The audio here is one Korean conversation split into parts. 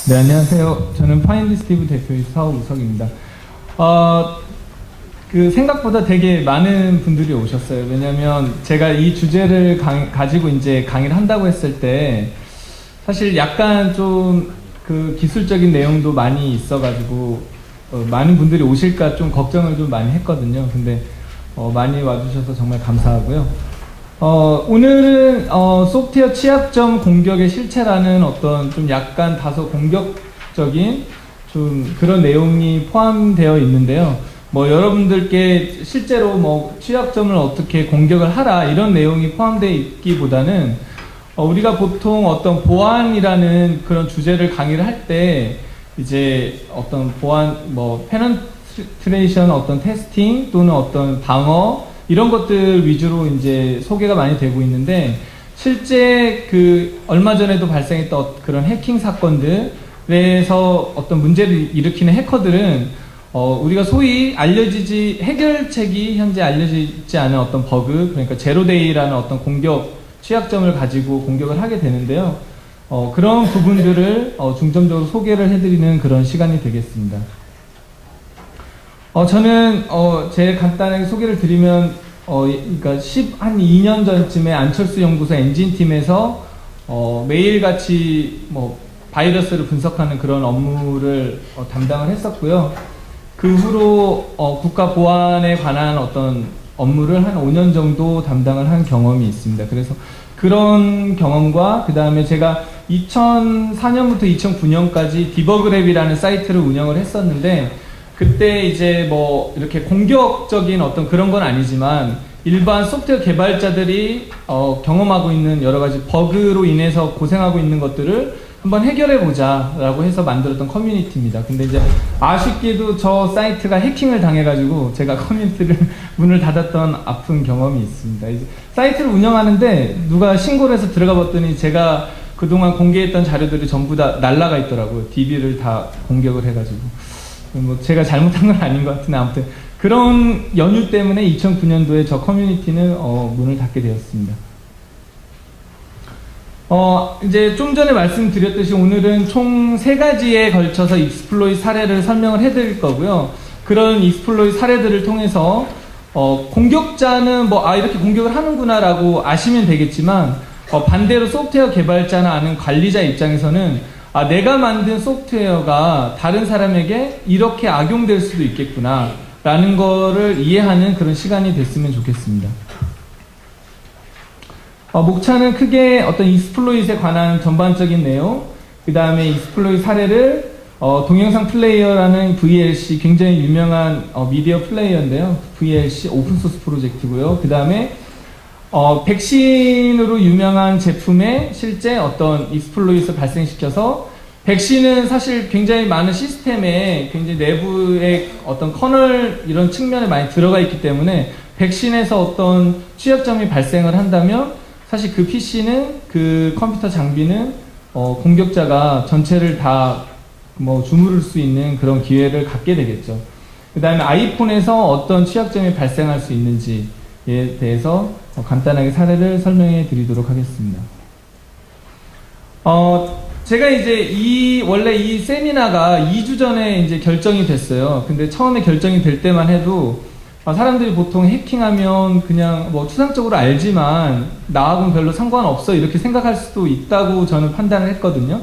네, 안녕하세요. 저는 파인디스티브 대표의 사업우석입니다. 생각보다 되게 많은 분들이 오셨어요. 왜냐면 제가 이 주제를 가지고 이제 강의를 한다고 했을 때 사실 약간 좀 그 기술적인 내용도 많이 있어가지고 많은 분들이 오실까 좀 걱정을 좀 많이 했거든요. 근데 많이 와주셔서 정말 감사하고요. 오늘은 소프트웨어 취약점 공격의 실체라는 어떤 좀 약간 다소 공격적인 좀 그런 내용이 포함되어 있는데요. 여러분들께 실제로 취약점을 어떻게 공격을 하라 이런 내용이 포함되어 있기보다는 우리가 보통 어떤 보안이라는 그런 주제를 강의를 할 때 이제 어떤 보안 페네트레이션 어떤 테스팅 또는 어떤 방어 이런 것들 위주로 이제 소개가 많이 되고 있는데, 실제 얼마 전에도 발생했던 그런 해킹 사건들에서 어떤 문제를 일으키는 해커들은 우리가 소위 해결책이 현재 알려지지 않은 어떤 버그, 그러니까 제로데이라는 어떤 공격 취약점을 가지고 공격을 하게 되는데요. 그런 부분들을 중점적으로 소개를 해드리는 그런 시간이 되겠습니다. 저는 제일 간단하게 소개를 드리면 그러니까 한 2년 전쯤에 안철수 연구소 엔진팀에서 매일같이 바이러스를 분석하는 그런 업무를 담당을 했었고요. 그 후로 국가 보안에 관한 어떤 업무를 한 5년 정도 담당을 한 경험이 있습니다. 그래서 그런 경험과 그 다음에 제가 2004년부터 2009년까지 디버그랩이라는 사이트를 운영을 했었는데, 그때 이제 이렇게 공격적인 어떤 그런 건 아니지만 일반 소프트웨어 개발자들이 경험하고 있는 여러 가지 버그로 인해서 고생하고 있는 것들을 한번 해결해 보자 라고 해서 만들었던 커뮤니티입니다. 근데 이제 아쉽게도 저 사이트가 해킹을 당해가지고 제가 커뮤니티를 문을 닫았던 아픈 경험이 있습니다. 이제 사이트를 운영하는데 누가 신고를 해서 들어가 봤더니 제가 그동안 공개했던 자료들이 전부 다 날라가 있더라고요. DB를 다 공격을 해가지고. 제가 잘못한 건 아닌 것 같은데, 아무튼 그런 연유 때문에 2009년도에 저 커뮤니티는 문을 닫게 되었습니다. 이제 좀 전에 말씀드렸듯이 오늘은 총 3가지에 걸쳐서 익스플로잇 사례를 설명을 해드릴 거고요. 그런 익스플로잇 사례들을 통해서 공격자는 이렇게 공격을 하는구나 라고 아시면 되겠지만, 반대로 소프트웨어 개발자나 아는 관리자 입장에서는 내가 만든 소프트웨어가 다른 사람에게 이렇게 악용될 수도 있겠구나 라는 거를 이해하는 그런 시간이 됐으면 좋겠습니다. 목차는 크게 어떤 익스플로잇에 관한 전반적인 내용, 그 다음에 익스플로잇 사례를 동영상 플레이어라는 VLC 굉장히 유명한 미디어 플레이어인데요. VLC 오픈소스 프로젝트고요. 그 다음에 백신으로 유명한 제품에 실제 어떤 익스플로잇을 발생시켜서, 백신은 사실 굉장히 많은 시스템에 굉장히 내부의 어떤 커널 이런 측면에 많이 들어가 있기 때문에 백신에서 어떤 취약점이 발생을 한다면 사실 그 PC는 그 컴퓨터 장비는 공격자가 전체를 다 주무를 수 있는 그런 기회를 갖게 되겠죠. 그 다음에 아이폰에서 어떤 취약점이 발생할 수 있는지에 대해서 간단하게 사례를 설명해 드리도록 하겠습니다. 제가 이제 원래 이 세미나가 2주 전에 이제 결정이 됐어요. 근데 처음에 결정이 될 때만 해도 사람들이 보통 해킹하면 그냥 추상적으로 알지만 나하고는 별로 상관없어 이렇게 생각할 수도 있다고 저는 판단을 했거든요.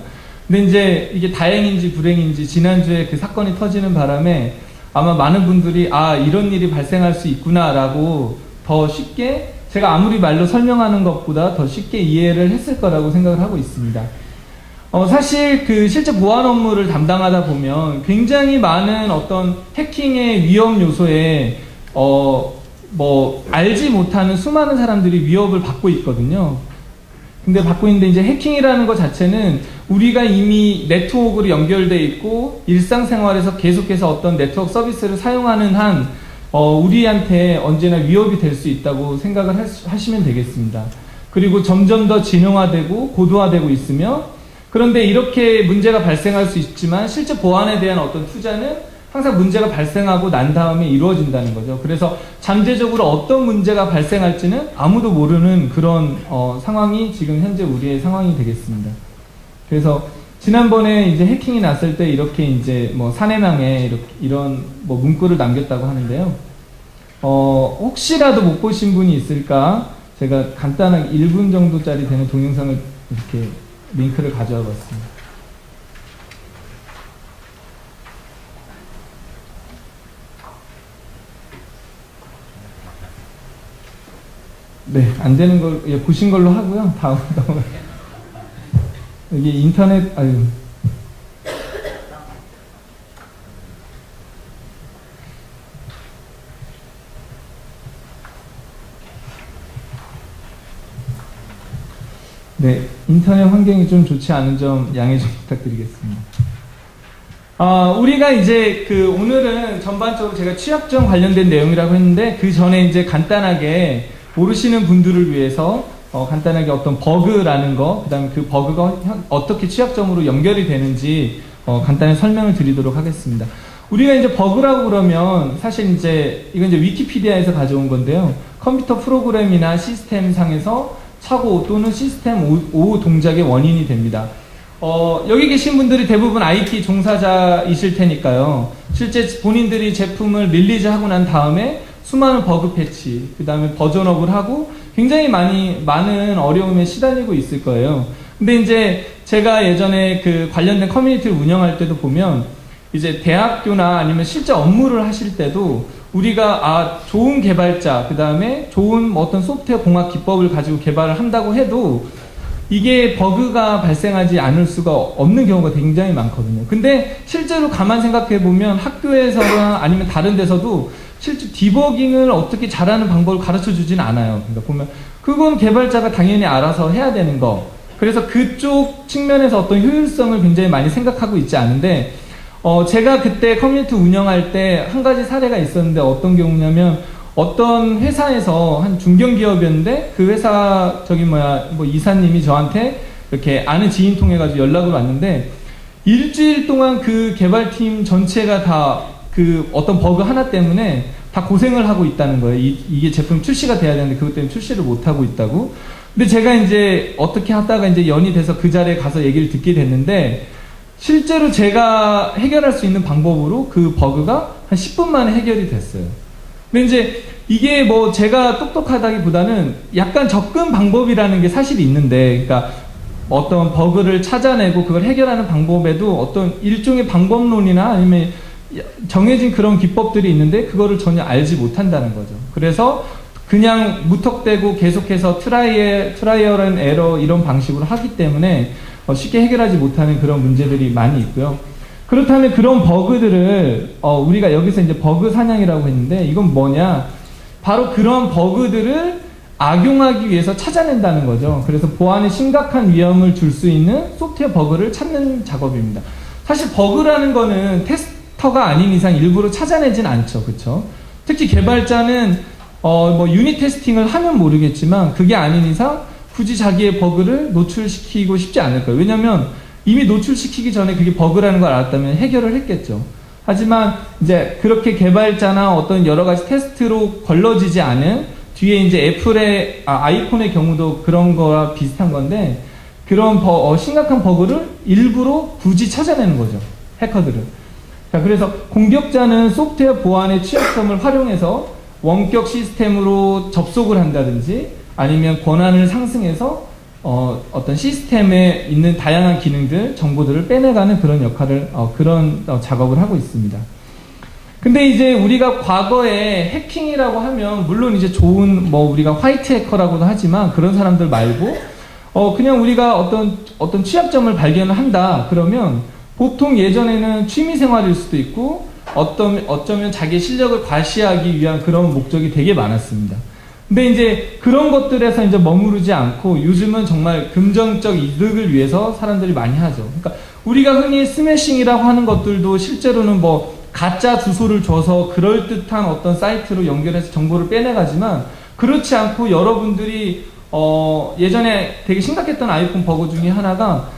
근데 이제 이게 다행인지 불행인지 지난주에 그 사건이 터지는 바람에 아마 많은 분들이 이런 일이 발생할 수 있구나 라고 더 쉽게, 제가 아무리 말로 설명하는 것보다 더 쉽게 이해를 했을 거라고 생각을 하고 있습니다. 사실 실제 보안 업무를 담당하다 보면 굉장히 많은 어떤 해킹의 위험 요소에 알지 못하는 수많은 사람들이 위협을 받고 있거든요. 근데 받고 있는데 이제 해킹이라는 것 자체는 우리가 이미 네트워크로 연결돼 있고 일상생활에서 계속해서 어떤 네트워크 서비스를 사용하는 한 우리한테 언제나 위협이 될 수 있다고 생각을 하시면 되겠습니다. 그리고 점점 더 진흥화되고 고도화되고 있으며, 그런데 이렇게 문제가 발생할 수 있지만 실제 보안에 대한 어떤 투자는 항상 문제가 발생하고 난 다음에 이루어진다는 거죠. 그래서 잠재적으로 어떤 문제가 발생할지는 아무도 모르는 그런 상황이 지금 현재 우리의 상황이 되겠습니다. 그래서 지난번에 이제 해킹이 났을 때 이렇게 이제 뭐 사내망에 이런 뭐 문구를 남겼다고 하는데요. 혹시라도 못 보신 분이 있을까? 제가 간단하게 1분 정도짜리 되는 동영상을 이렇게 링크를 가져와 봤습니다. 네, 안 되는 걸, 예, 보신 걸로 하고요. 다음. 여기 인터넷, 아유. 네, 인터넷 환경이 좀 좋지 않은 점 양해 좀 부탁드리겠습니다. 우리가 이제 오늘은 전반적으로 제가 취약점 관련된 내용이라고 했는데 그 전에 이제 간단하게 모르시는 분들을 위해서 간단하게 어떤 버그라는 거, 그 다음에 그 버그가 어떻게 취약점으로 연결이 되는지 간단히 설명을 드리도록 하겠습니다. 우리가 이제 버그라고 그러면 사실 이제 이건 이제 위키피디아에서 가져온 건데요. 컴퓨터 프로그램이나 시스템 상에서 착오 또는 시스템 오후 동작의 원인이 됩니다. 여기 계신 분들이 대부분 IT 종사자이실 테니까요. 실제 본인들이 제품을 릴리즈하고 난 다음에 수많은 버그 패치, 그 다음에 버전업을 하고 굉장히 많은 어려움에 시달리고 있을 거예요. 근데 이제 제가 예전에 관련된 커뮤니티를 운영할 때도 보면 이제 대학교나 아니면 실제 업무를 하실 때도 우리가 좋은 개발자, 그 다음에 좋은 어떤 소프트웨어 공학 기법을 가지고 개발을 한다고 해도 이게 버그가 발생하지 않을 수가 없는 경우가 굉장히 많거든요. 근데 실제로 가만 생각해 보면 학교에서나 아니면 다른 데서도 실제 디버깅을 어떻게 잘하는 방법을 가르쳐 주진 않아요. 그러니까 보면 그건 개발자가 당연히 알아서 해야 되는 거. 그래서 그쪽 측면에서 어떤 효율성을 굉장히 많이 생각하고 있지 않은데 제가 그때 커뮤니티 운영할 때 한 가지 사례가 있었는데 어떤 경우냐면 어떤 회사에서 한 중견기업이었는데 그 회사 이사님이 저한테 이렇게 아는 지인 통해 가지고 연락을 왔는데 일주일 동안 그 개발팀 전체가 다 어떤 버그 하나 때문에 다 고생을 하고 있다는 거예요. 이게 제품 출시가 돼야 되는데 그것 때문에 출시를 못 하고 있다고. 근데 제가 이제 어떻게 하다가 이제 연이 돼서 그 자리에 가서 얘기를 듣게 됐는데 실제로 제가 해결할 수 있는 방법으로 그 버그가 한 10분 만에 해결이 됐어요. 근데 이제 이게 뭐 제가 똑똑하다기보다는 약간 접근 방법이라는 게 사실 있는데, 그러니까 어떤 버그를 찾아내고 그걸 해결하는 방법에도 어떤 일종의 방법론이나 아니면 정해진 그런 기법들이 있는데 그거를 전혀 알지 못한다는 거죠. 그래서 그냥 무턱대고 계속해서 트라이얼 앤 에러 이런 방식으로 하기 때문에 쉽게 해결하지 못하는 그런 문제들이 많이 있고요. 그렇다면 그런 버그들을 우리가 여기서 이제 버그 사냥이라고 했는데 이건 뭐냐? 바로 그런 버그들을 악용하기 위해서 찾아낸다는 거죠. 그래서 보안에 심각한 위험을 줄 수 있는 소프트웨어 버그를 찾는 작업입니다. 사실 버그라는 거는 테스터가 아닌 이상 일부러 찾아내진 않죠. 그렇죠? 특히 개발자는 유닛 테스팅을 하면 모르겠지만 그게 아닌 이상 굳이 자기의 버그를 노출시키고 싶지 않을 거예요. 왜냐면 이미 노출시키기 전에 그게 버그라는 걸 알았다면 해결을 했겠죠. 하지만 이제 그렇게 개발자나 어떤 여러 가지 테스트로 걸러지지 않은 뒤에 이제 애플의 아이폰의 경우도 그런 거와 비슷한 건데 그런 심각한 버그를 일부러 굳이 찾아내는 거죠. 해커들은. 자, 그래서 공격자는 소프트웨어 보안의 취약점을 활용해서 원격 시스템으로 접속을 한다든지 아니면 권한을 상승해서 어떤 시스템에 있는 다양한 기능들, 정보들을 빼내가는 그런 역할을, 작업을 하고 있습니다. 근데 이제 우리가 과거에 해킹이라고 하면, 물론 이제 좋은, 우리가 화이트 해커라고도 하지만 그런 사람들 말고, 그냥 우리가 어떤 취약점을 발견을 한다, 그러면 보통 예전에는 취미 생활일 수도 있고, 어쩌면 자기 실력을 과시하기 위한 그런 목적이 되게 많았습니다. 근데 이제 그런 것들에서 이제 머무르지 않고 요즘은 정말 금전적 이득을 위해서 사람들이 많이 하죠. 그러니까 우리가 흔히 스매싱이라고 하는 것들도 실제로는 가짜 주소를 줘서 그럴듯한 어떤 사이트로 연결해서 정보를 빼내가지만 그렇지 않고 여러분들이 예전에 되게 심각했던 아이폰 버그 중에 하나가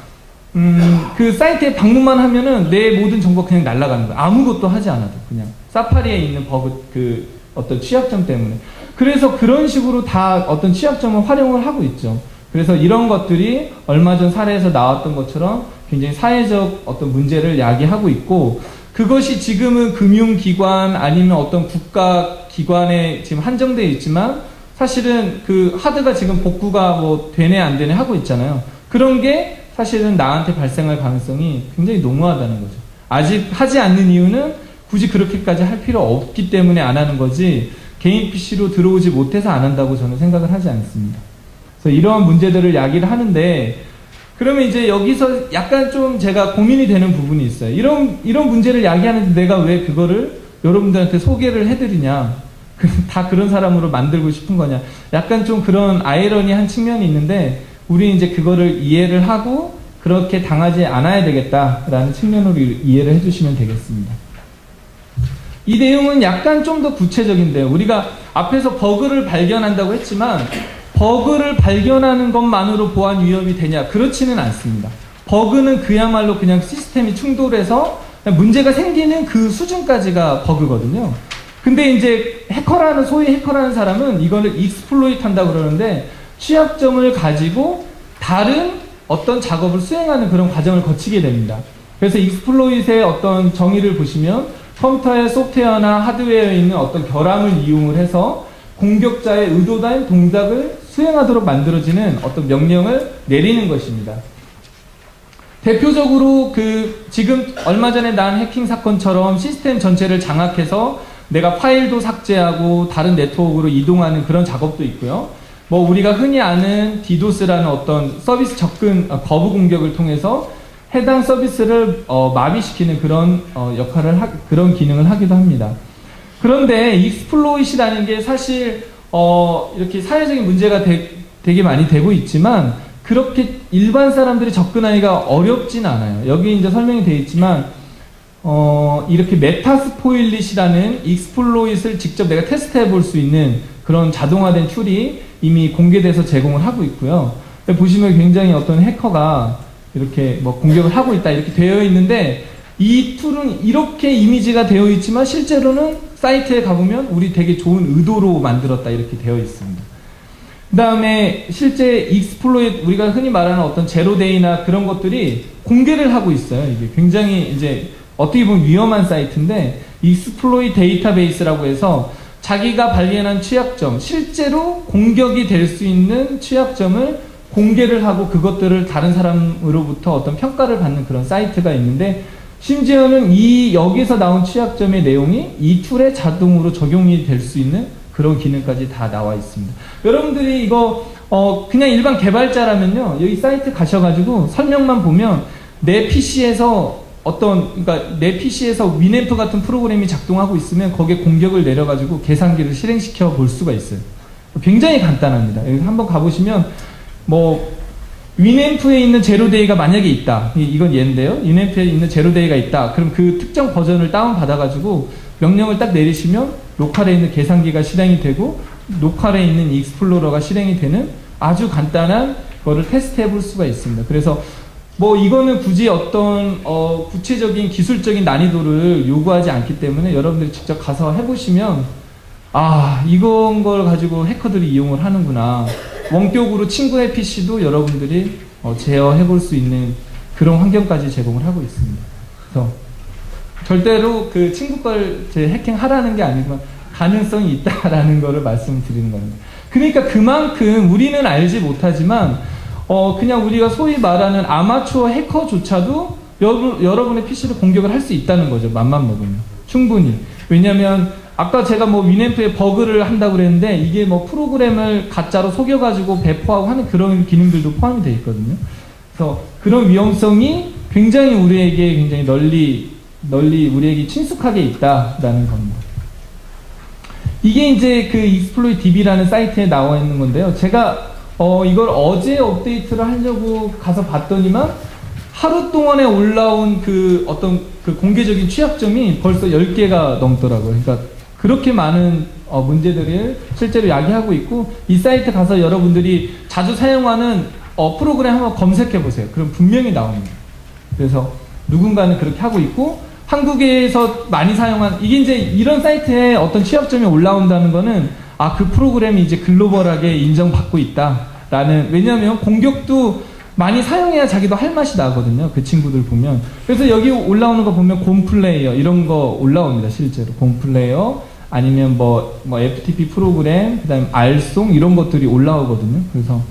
그 사이트에 방문만 하면은 내 모든 정보가 그냥 날아가는 거야. 아무것도 하지 않아도 그냥 사파리에 있는 버그 어떤 취약점 때문에. 그래서 그런 식으로 다 어떤 취약점을 활용을 하고 있죠. 그래서 이런 것들이 얼마 전 사례에서 나왔던 것처럼 굉장히 사회적 어떤 문제를 야기하고 있고, 그것이 지금은 금융기관 아니면 어떤 국가기관에 지금 한정되어 있지만 사실은 그 하드가 지금 복구가 뭐 되네 안 되네 하고 있잖아요. 그런 게 사실은 나한테 발생할 가능성이 굉장히 농후하다는 거죠. 아직 하지 않는 이유는 굳이 그렇게까지 할 필요 없기 때문에 안 하는 거지, 개인 PC로 들어오지 못해서 안 한다고 저는 생각을 하지 않습니다. 그래서 이러한 문제들을 야기를 하는데, 그러면 이제 여기서 약간 좀 제가 고민이 되는 부분이 있어요. 이런 문제를 야기하는데 내가 왜 그거를 여러분들한테 소개를 해드리냐, 다 그런 사람으로 만들고 싶은 거냐, 약간 좀 그런 아이러니한 측면이 있는데, 우리 이제 그거를 이해를 하고 그렇게 당하지 않아야 되겠다라는 측면으로 이해를 해주시면 되겠습니다. 이 내용은 약간 좀 더 구체적인데, 우리가 앞에서 버그를 발견한다고 했지만 버그를 발견하는 것만으로 보안 위협이 되냐? 그렇지는 않습니다. 버그는 그야말로 그냥 시스템이 충돌해서 문제가 생기는 그 수준까지가 버그거든요. 근데 이제 소위 해커라는 사람은 이거를 익스플로이트 한다고 그러는데, 취약점을 가지고 다른 어떤 작업을 수행하는 그런 과정을 거치게 됩니다. 그래서 익스플로이트의 어떤 정의를 보시면 컴퓨터의 소프트웨어나 하드웨어에 있는 어떤 결함을 이용을 해서 공격자의 의도된 동작을 수행하도록 만들어지는 어떤 명령을 내리는 것입니다. 대표적으로 지금 얼마 전에 난 해킹 사건처럼 시스템 전체를 장악해서 내가 파일도 삭제하고 다른 네트워크로 이동하는 그런 작업도 있고요. 뭐 우리가 흔히 아는 디도스라는 어떤 서비스 접근 거부 공격을 통해서 해당 서비스를 마비시키는 그런 그런 기능을 하기도 합니다. 그런데 익스플로이트라는 게 사실 이렇게 사회적인 문제가 되게 많이 되고 있지만, 그렇게 일반 사람들이 접근하기가 어렵진 않아요. 여기 이제 설명이 되어 있지만 이렇게 메타스포일릿이라는 익스플로이트를 직접 내가 테스트해 볼 수 있는 그런 자동화된 툴이 이미 공개돼서 제공을 하고 있고요. 보시면 굉장히 어떤 해커가 이렇게 뭐 공격을 하고 있다 이렇게 되어 있는데, 이 툴은 이렇게 이미지가 되어 있지만 실제로는 사이트에 가보면 우리 되게 좋은 의도로 만들었다 이렇게 되어 있습니다. 그 다음에 실제 익스플로이트, 우리가 흔히 말하는 어떤 제로데이나 그런 것들이 공개를 하고 있어요. 이게 굉장히 이제 어떻게 보면 위험한 사이트인데, 익스플로이트 데이터베이스라고 해서 자기가 발견한 취약점, 실제로 공격이 될 수 있는 취약점을 공개를 하고 그것들을 다른 사람으로부터 어떤 평가를 받는 그런 사이트가 있는데, 심지어는 여기서 나온 취약점의 내용이 이 툴에 자동으로 적용이 될 수 있는 그런 기능까지 다 나와 있습니다. 여러분들이 이거 그냥 일반 개발자라면요, 여기 사이트 가셔가지고 설명만 보면 내 PC에서 그러니까 내 PC에서 위앰프 같은 프로그램이 작동하고 있으면 거기에 공격을 내려가지고 계산기를 실행시켜 볼 수가 있어요. 굉장히 간단합니다. 여기 한번 가보시면 뭐 위앰프에 있는 제로데이가 만약에 있다, 이건 얘인데요, 위앰프에 있는 제로데이가 있다, 그럼 그 특정 버전을 다운받아가지고 명령을 딱 내리시면 로컬에 있는 계산기가 실행이 되고 로컬에 있는 익스플로러가 실행이 되는 아주 간단한 거를 테스트해 볼 수가 있습니다. 그래서 뭐 이거는 굳이 어떤 구체적인 기술적인 난이도를 요구하지 않기 때문에 여러분들이 직접 가서 해보시면, 아, 이건 걸 가지고 해커들이 이용을 하는구나, 원격으로 친구의 PC도 여러분들이 제어해 볼 수 있는 그런 환경까지 제공을 하고 있습니다. 그래서 절대로 그 친구 걸 해킹하라는 게 아니지만 가능성이 있다라는 거를 말씀드리는 겁니다. 그러니까 그만큼 우리는 알지 못하지만 그냥 우리가 소위 말하는 아마추어 해커조차도 여러분의 PC를 공격을 할 수 있다는 거죠. 맘만 먹으면 충분히. 왜냐면 아까 제가 뭐 위앰프에 버그를 한다고 그랬는데, 이게 뭐 프로그램을 가짜로 속여가지고 배포하고 하는 그런 기능들도 포함이 되어 있거든요. 그래서 그런 위험성이 굉장히 우리에게 굉장히 널리 우리에게 친숙하게 있다라는 겁니다. 이게 이제 그 익스플로이트 DB라는 사이트에 나와 있는 건데요. 제가 이걸 어제 업데이트를 하려고 가서 봤더니만 하루 동안에 올라온 그 어떤 그 공개적인 취약점이 벌써 10개가 넘더라고요. 그러니까 그렇게 많은 문제들을 실제로 야기하고 있고, 이 사이트 가서 여러분들이 자주 사용하는 프로그램 한번 검색해 보세요. 그럼 분명히 나옵니다. 그래서 누군가는 그렇게 하고 있고, 한국에서 많이 사용한, 이게 이제 이런 사이트에 어떤 취약점이 올라온다는 거는 그 프로그램이 이제 글로벌하게 인정받고 있다 라는, 왜냐면 공격도 많이 사용해야 자기도 할 맛이 나거든요. 그 친구들 보면. 그래서 여기 올라오는 거 보면 곰플레이어 이런 거 올라옵니다. 실제로 곰플레이어 아니면 뭐 FTP 프로그램, 그 다음에 알송 이런 것들이 올라오거든요. 그래서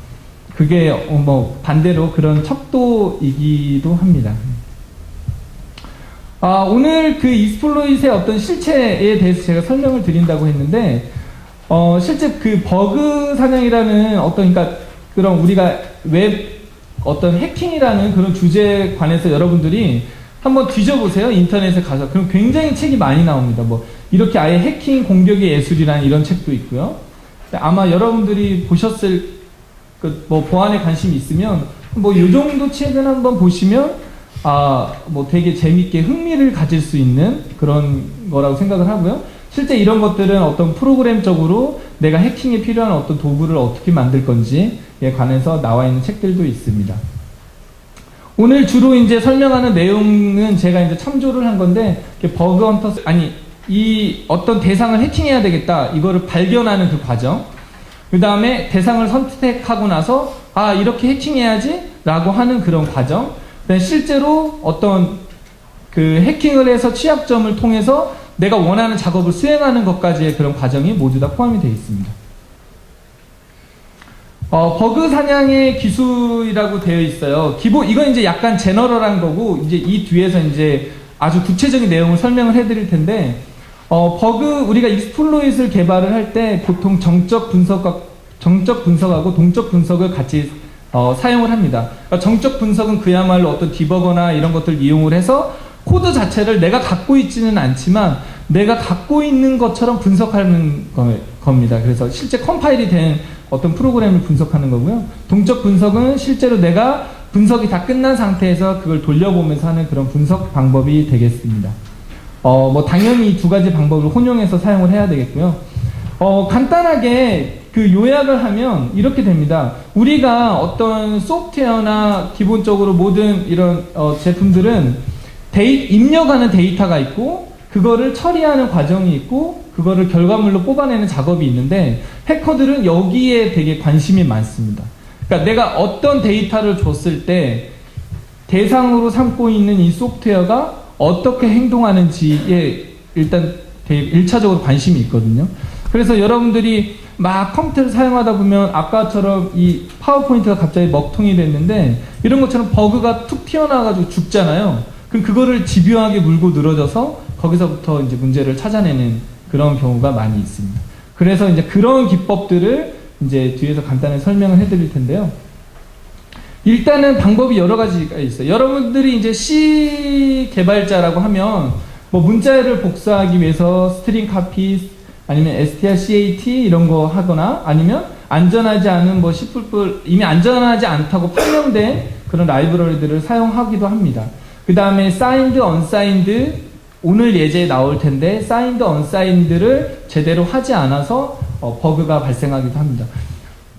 그게 뭐 반대로 그런 척도이기도 합니다. 오늘 그 익스플로잇의 어떤 실체에 대해서 제가 설명을 드린다고 했는데, 실제 그 버그 사냥이라는 어떤, 그러니까 그런 우리가 웹 어떤 해킹이라는 그런 주제에 관해서 여러분들이 한번 뒤져보세요. 인터넷에 가서. 그럼 굉장히 책이 많이 나옵니다. 뭐 이렇게 아예 해킹 공격의 예술이라는 이런 책도 있고요. 아마 여러분들이 보셨을 뭐 보안에 관심이 있으면 뭐 이 정도 책은 한번 보시면 뭐 되게 재밌게 흥미를 가질 수 있는 그런 거라고 생각을 하고요. 실제 이런 것들은 어떤 프로그램적으로 내가 해킹에 필요한 어떤 도구를 어떻게 만들 건지에 관해서 나와 있는 책들도 있습니다. 오늘 주로 이제 설명하는 내용은 제가 이제 참조를 한 건데, 버그 헌터, 이 어떤 대상을 해킹해야 되겠다, 이거를 발견하는 그 과정, 그 다음에 대상을 선택하고 나서, 이렇게 해킹해야지, 라고 하는 그런 과정, 그다음에 실제로 어떤 그 해킹을 해서 취약점을 통해서 내가 원하는 작업을 수행하는 것까지의 그런 과정이 모두 다 포함이 되어 있습니다. 버그 사냥의 기술이라고 되어 있어요. 이건 이제 약간 제너럴한 거고, 이제 이 뒤에서 이제 아주 구체적인 내용을 설명을 해드릴 텐데, 우리가 익스플로잇을 개발을 할 때 보통 정적 분석하고 동적 분석을 같이 사용을 합니다. 그러니까 정적 분석은 그야말로 어떤 디버거나 이런 것들을 이용을 해서 코드 자체를 내가 갖고 있지는 않지만 내가 갖고 있는 것처럼 분석하는 겁니다. 그래서 실제 컴파일이 된 어떤 프로그램을 분석하는 거고요. 동적 분석은 실제로 내가 분석이 다 끝난 상태에서 그걸 돌려보면서 하는 그런 분석 방법이 되겠습니다. 뭐 당연히 이 두 가지 방법을 혼용해서 사용을 해야 되겠고요. 간단하게 그 요약을 하면 이렇게 됩니다. 우리가 어떤 소프트웨어나 기본적으로 모든 이런 제품들은 입력하는 데이터가 있고 그거를 처리하는 과정이 있고 그거를 결과물로 뽑아내는 작업이 있는데, 해커들은 여기에 되게 관심이 많습니다. 그러니까 내가 어떤 데이터를 줬을 때 대상으로 삼고 있는 이 소프트웨어가 어떻게 행동하는지에 일단 되게 1차적으로 관심이 있거든요. 그래서 여러분들이 막 컴퓨터를 사용하다 보면 아까처럼 이 파워포인트가 갑자기 먹통이 됐는데 이런 것처럼 버그가 툭 튀어나와가지고 죽잖아요. 그럼 그거를 집요하게 물고 늘어져서 거기서부터 이제 문제를 찾아내는 그런 경우가 많이 있습니다. 그래서 이제 그런 기법들을 이제 뒤에서 간단히 설명을 해드릴 텐데요. 일단은 방법이 여러 가지가 있어요. 여러분들이 이제 C 개발자라고 하면 뭐 문자를 복사하기 위해서 스트링 카피 아니면 strcat 이런 거 하거나 아니면 안전하지 않은 뭐 C++ 이미 안전하지 않다고 판명된 그런 라이브러리들을 사용하기도 합니다. 그 다음에 signed, unsigned 오늘 예제에 나올 텐데 signed, unsigned를 제대로 하지 않아서 버그가 발생하기도 합니다.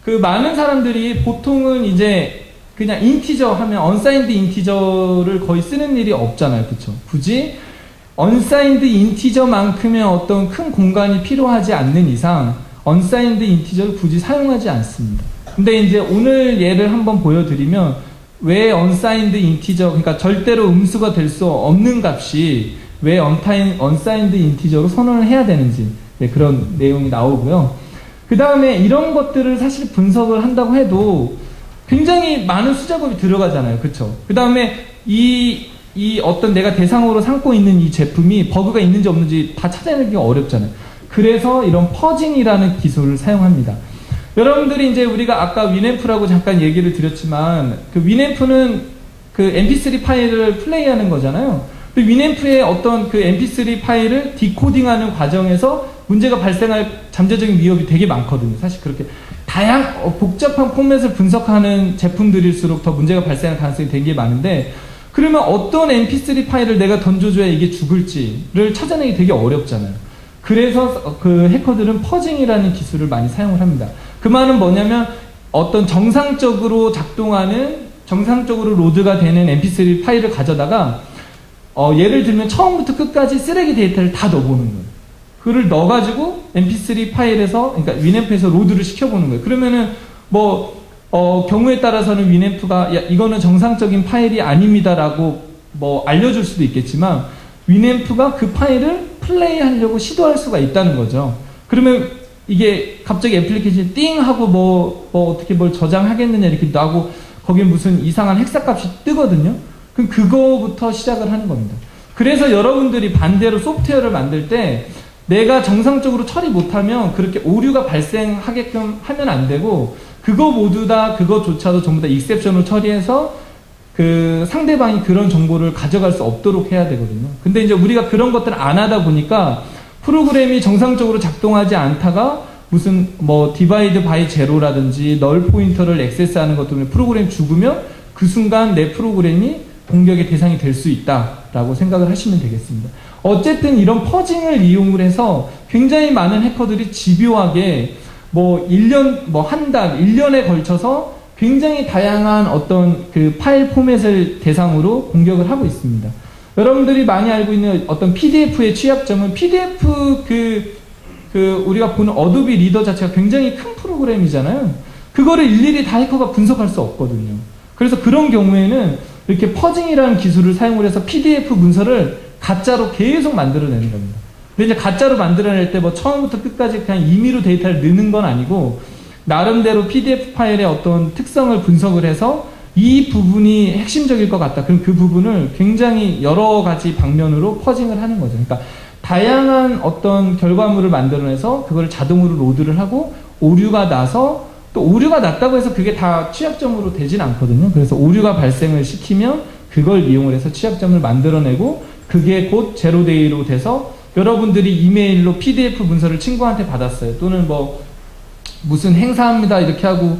그 많은 사람들이 보통은 이제 그냥 인티저 하면 unsigned 인티저를 거의 쓰는 일이 없잖아요. 그쵸? 굳이 unsigned 인티저만큼의 어떤 큰 공간이 필요하지 않는 이상 unsigned 인티저를 굳이 사용하지 않습니다. 근데 이제 오늘 예를 한번 보여드리면 왜 unsigned 인티저, 그러니까 절대로 음수가 될 수 없는 값이 왜 unsigned 인티저로 선언을 해야 되는지 그런 내용이 나오고요. 그 다음에 이런 것들을 사실 분석을 한다고 해도 굉장히 많은 수작업이 들어가잖아요. 그쵸? 그 다음에 이 어떤 내가 대상으로 삼고 있는 이 제품이 버그가 있는지 없는지 다 찾아내기가 어렵잖아요. 그래서 이런 퍼징이라는 기술을 사용합니다. 여러분들이 이제 우리가 아까 위앰프라고 잠깐 얘기를 드렸지만 그 위앰프는 그 mp3 파일을 플레이하는 거잖아요. 근데 위앰프의 어떤 그 mp3 파일을 디코딩하는 과정에서 문제가 발생할 잠재적인 위협이 되게 많거든요. 사실 그렇게 복잡한 포맷을 분석하는 제품들일수록 더 문제가 발생할 가능성이 되게 많은데, 그러면 어떤 mp3 파일을 내가 던져줘야 이게 죽을지를 찾아내기 되게 어렵잖아요. 그래서 그 해커들은 퍼징이라는 기술을 많이 사용을 합니다. 그 말은 뭐냐면 어떤 정상적으로 작동하는, 정상적으로 로드가 되는 mp3 파일을 가져다가 예를 들면 처음부터 끝까지 쓰레기 데이터를 다 넣어보는 거예요. 그걸 넣어가지고 mp3 파일에서, 그러니까 위앰프에서 로드를 시켜보는 거예요. 그러면은 뭐 경우에 따라서는 위앰프가 야, 이거는 정상적인 파일이 아닙니다라고 뭐 알려줄 수도 있겠지만 위앰프가 그 파일을 플레이하려고 시도할 수가 있다는 거죠. 그러면 이게 갑자기 애플리케이션이 띵 하고 뭐 어떻게 뭘 저장하겠느냐 이렇게 나고 거기에 무슨 이상한 헥사값이 뜨거든요. 그럼 그거부터 시작을 하는 겁니다. 그래서 여러분들이 반대로 소프트웨어를 만들 때 내가 정상적으로 처리 못하면 그렇게 오류가 발생하게끔 하면 안 되고 그거 모두 다 그거조차도 전부 다 익셉션으로 처리해서 그 상대방이 그런 정보를 가져갈 수 없도록 해야 되거든요. 근데 이제 우리가 그런 것들을 안 하다 보니까 프로그램이 정상적으로 작동하지 않다가 무슨 뭐 디바이드 바이 제로라든지 널 포인터를 액세스하는 것 때문에 프로그램이 죽으면 그 순간 내 프로그램이 공격의 대상이 될 수 있다라고 생각을 하시면 되겠습니다. 어쨌든 이런 퍼징을 이용을 해서 굉장히 많은 해커들이 집요하게 뭐 1년, 뭐 한 달, 1년에 걸쳐서 굉장히 다양한 어떤 그 파일 포맷을 대상으로 공격을 하고 있습니다. 여러분들이 많이 알고 있는 어떤 PDF의 취약점은 PDF 우리가 보는 어도비 리더 자체가 굉장히 큰 프로그램이잖아요. 그거를 일일이 다 해커가 분석할 수 없거든요. 그래서 그런 경우에는 이렇게 퍼징이라는 기술을 사용을 해서 PDF 문서를 가짜로 계속 만들어내는 겁니다. 근데 이제 가짜로 만들어낼 때 뭐 처음부터 끝까지 그냥 임의로 데이터를 넣는 건 아니고 나름대로 PDF 파일의 어떤 특성을 분석을 해서 이 부분이 핵심적일 것 같다. 그럼 그 부분을 굉장히 여러 가지 방면으로 퍼징을 하는 거죠. 그러니까 다양한 어떤 결과물을 만들어내서 그걸 자동으로 로드를 하고 오류가 나서 또 오류가 났다고 해서 그게 다 취약점으로 되진 않거든요. 그래서 오류가 발생을 시키면 그걸 이용을 해서 취약점을 만들어내고 그게 곧 제로데이로 돼서 여러분들이 이메일로 PDF 문서를 친구한테 받았어요. 또는 뭐 무슨 행사합니다 이렇게 하고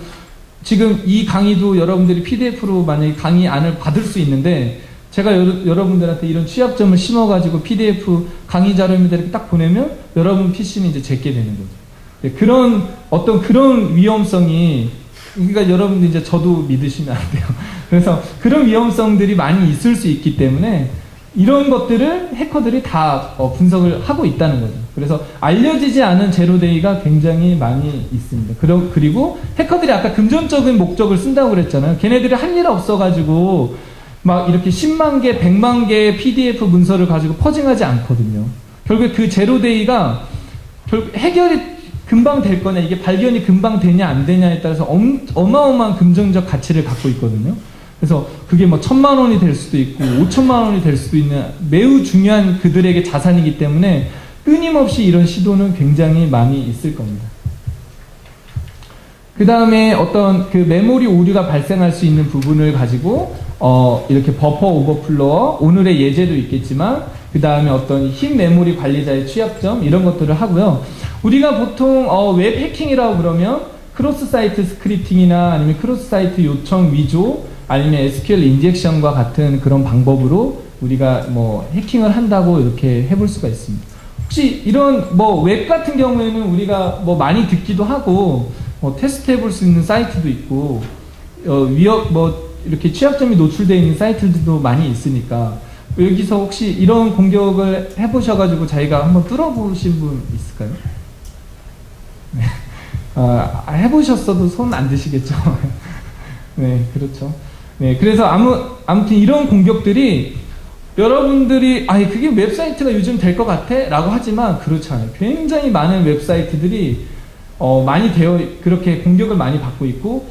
지금 이 강의도 여러분들이 PDF로 만약에 강의 안을 받을 수 있는데 제가 여러분들한테 이런 취약점을 심어가지고 PDF 강의 자료입니다 이렇게 딱 보내면 여러분 PC는 이제 제게 되는 거죠. 그런 어떤 그런 위험성이 그러니까 여러분들 이제 저도 믿으시면 안 돼요. 그래서 그런 위험성들이 많이 있을 수 있기 때문에 이런 것들을 해커들이 다 분석을 하고 있다는 거죠. 그래서 알려지지 않은 제로데이가 굉장히 많이 있습니다. 그리고 해커들이 아까 금전적인 목적을 쓴다고 그랬잖아요. 걔네들이 할 일 없어가지고 막 이렇게 10만 개, 100만 개의 PDF 문서를 가지고 퍼징하지 않거든요. 결국에 그 제로데이가 해결이 금방 될 거냐, 이게 발견이 금방 되냐 안 되냐에 따라서 어마어마한 금전적 가치를 갖고 있거든요. 그래서 그게 뭐 1,000만 원이 될 수도 있고 5천만 원이 될 수도 있는 매우 중요한 그들에게 자산이기 때문에 끊임없이 이런 시도는 굉장히 많이 있을 겁니다. 그 다음에 어떤 그 메모리 오류가 발생할 수 있는 부분을 가지고 이렇게 버퍼 오버플로어, 오늘의 예제도 있겠지만 그 다음에 어떤 흰 메모리 관리자의 취약점 이런 것들을 하고요. 우리가 보통 웹 해킹이라고 그러면 크로스 사이트 스크립팅이나 아니면 크로스 사이트 요청 위조 아니면 SQL 인젝션과 같은 그런 방법으로 우리가 뭐 해킹을 한다고 이렇게 해볼 수가 있습니다. 혹시 이런 뭐 웹 같은 경우에는 우리가 뭐 많이 듣기도 하고 테스트 해볼 수 있는 사이트도 있고 위협 뭐 이렇게 취약점이 노출되어 있는 사이트들도 많이 있으니까 여기서 혹시 이런 공격을 해보셔가지고 자기가 한번 뚫어보신 분 있을까요? 네. 해보셨어도 손 안 드시겠죠? 네, 그렇죠. 네, 그래서 아무튼 이런 공격들이 여러분들이 그게 웹사이트가 요즘 될 것 같아? 라고 하지만 그렇지 않아요. 굉장히 많은 웹사이트들이 많이 그렇게 공격을 많이 받고 있고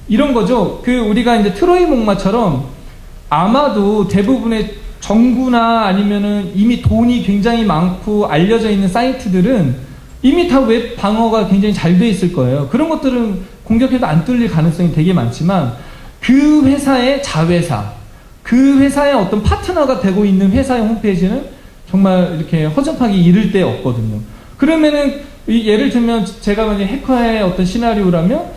이런 거죠. 우리가 이제 트로이 목마처럼 아마도 대부분의 정부나 아니면은 이미 돈이 굉장히 많고 알려져 있는 사이트들은 이미 다 웹 방어가 굉장히 잘 돼 있을 거예요. 그런 것들은 공격해도 안 뚫릴 가능성이 되게 많지만 그 회사의 자회사, 그 회사의 어떤 파트너가 되고 있는 회사의 홈페이지는 정말 이렇게 허접하게 이를 데 없거든요. 그러면은 예를 들면 제가 만약에 해커의 어떤 시나리오라면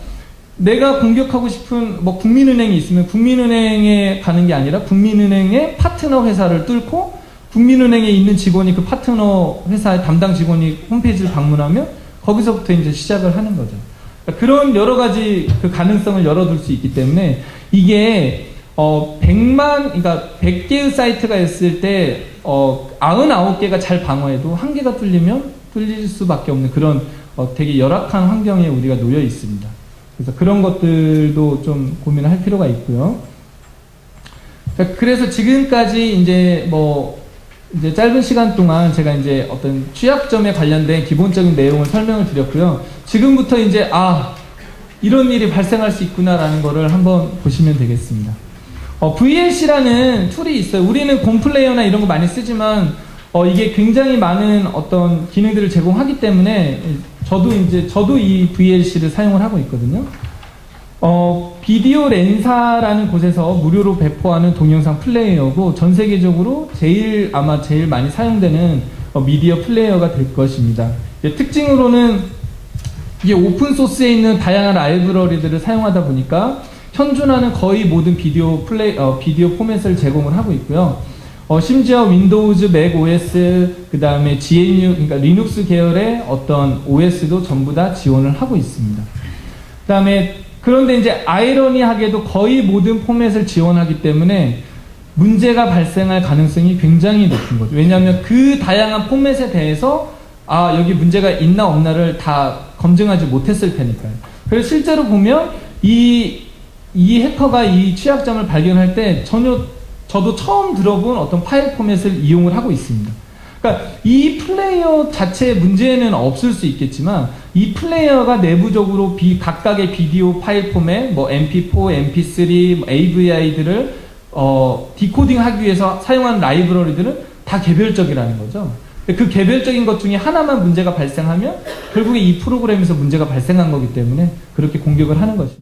내가 공격하고 싶은 뭐 국민은행이 있으면 국민은행에 가는 게 아니라 국민은행의 파트너 회사를 뚫고 국민은행에 있는 직원이 그 파트너 회사의 담당 직원이 홈페이지를 방문하면 거기서부터 이제 시작을 하는 거죠. 그런 여러 가지 그 가능성을 열어둘 수 있기 때문에 이게 100개의 사이트가 있을 때 99개가 잘 방어해도 1개가 뚫리면 뚫릴 수밖에 없는 그런 되게 열악한 환경에 우리가 놓여 있습니다. 그래서 그런 것들도 좀 고민을 할 필요가 있고요. 그래서 지금까지 이제 짧은 시간 동안 제가 이제 어떤 취약점에 관련된 기본적인 내용을 설명을 드렸고요. 지금부터 이제 이런 일이 발생할 수 있구나라는 거를 한번 보시면 되겠습니다. VLC라는 툴이 있어요. 우리는 곰플레이어나 이런 거 많이 쓰지만 이게 굉장히 많은 어떤 기능들을 제공하기 때문에 저도 이 VLC를 사용을 하고 있거든요. 비디오 렌사라는 곳에서 무료로 배포하는 동영상 플레이어고 전 세계적으로 아마 제일 많이 사용되는 미디어 플레이어가 될 것입니다. 특징으로는 이게 오픈 소스에 있는 다양한 라이브러리들을 사용하다 보니까 현존하는 거의 모든 비디오 포맷을 제공을 하고 있고요. 심지어 윈도우즈, 맥 OS, 그 다음에 GNU, 그러니까 리눅스 계열의 어떤 OS도 전부 다 지원을 하고 있습니다. 그 다음에 그런데 이제 아이러니하게도 거의 모든 포맷을 지원하기 때문에 문제가 발생할 가능성이 굉장히 높은 거죠. 왜냐하면 그 다양한 포맷에 대해서 여기 문제가 있나 없나를 다 검증하지 못했을 테니까요. 그래서 실제로 보면 이 해커가 이 취약점을 발견할 때 저도 처음 들어본 어떤 파일 포맷을 이용을 하고 있습니다. 그러니까 이 플레이어 자체의 문제는 없을 수 있겠지만 이 플레이어가 내부적으로 각각의 비디오 파일 포맷, MP4, MP3, AVI들을 디코딩하기 위해서 사용하는 라이브러리들은 다 개별적이라는 거죠. 그 개별적인 것 중에 하나만 문제가 발생하면 결국에 이 프로그램에서 문제가 발생한 거기 때문에 그렇게 공격을 하는 것입니다.